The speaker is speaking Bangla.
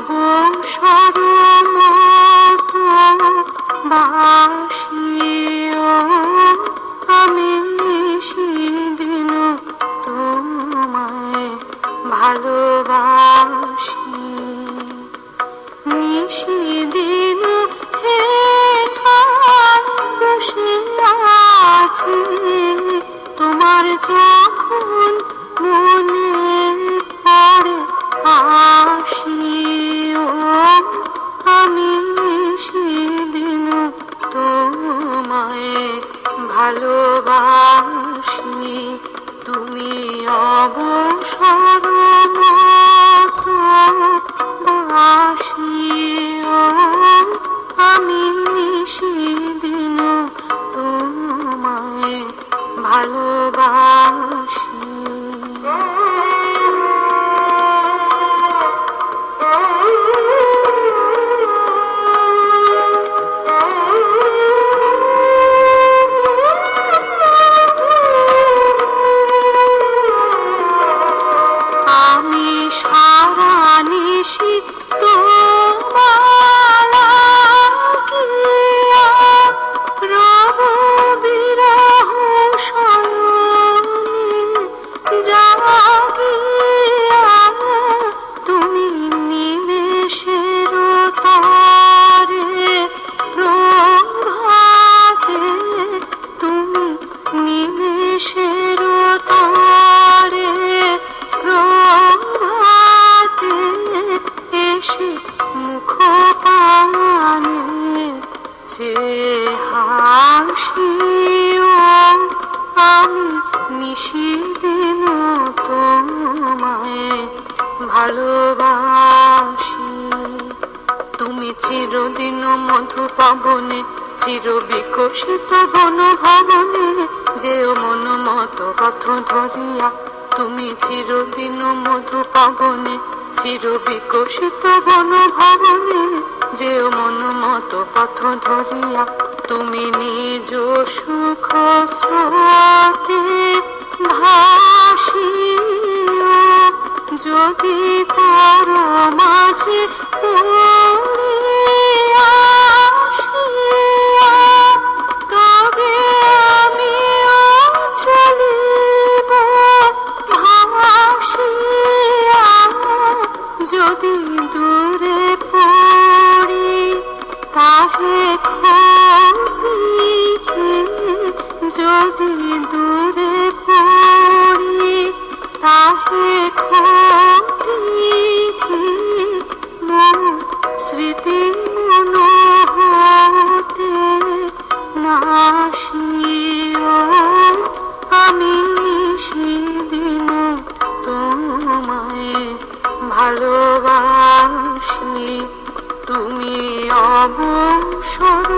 অবসর মতো বাসিও আমি নিশিদিন তোমায় ভালোবাসি। নিশিদিন বসে আছি তোমার যখন মনে পড়ে আসিও আমি সেদিন তোমায় ভালোবাসি। তুমি অবসর মতো বাসিও আমি সেদিন তোমায় ভালোবাসি। আমি সারা নিশি তোমার লাগিয়া রব বিরহ শয়নে জাগিয়া। তুমি নিমেষের তরে প্রভাতে, তুমি নিমেষের তরে প্রভাতে এসে মুখ পানে যে হাসিও আমি নিশিদিন তোমায় ভালোবাসি। তুমি চিরদিন মধু পাবনে চির বিকশিত বন ভবনে যেও মন মত পথ ধরিয়া। তুমি চিরদিন মধু পাবনে চির বিকশিত বন ভবনে যেও মন মত পথ ধরিয়া। তুমি নিজ সুখ স্রোতে ভাসিও যদি তার মাঝে পড়িয়া আসিয়া, তবে আমিও চলিব ভাসিয়া। যদি দূরে পড়ি তাহে ক্ষতি কি, যদি দূরে পড়ি তাহে ক্ষতি কি। মোর স্মৃতি মন হতে নাসিও আমি সেদিন তোমায় ভালোবাসি। তুমি অবসর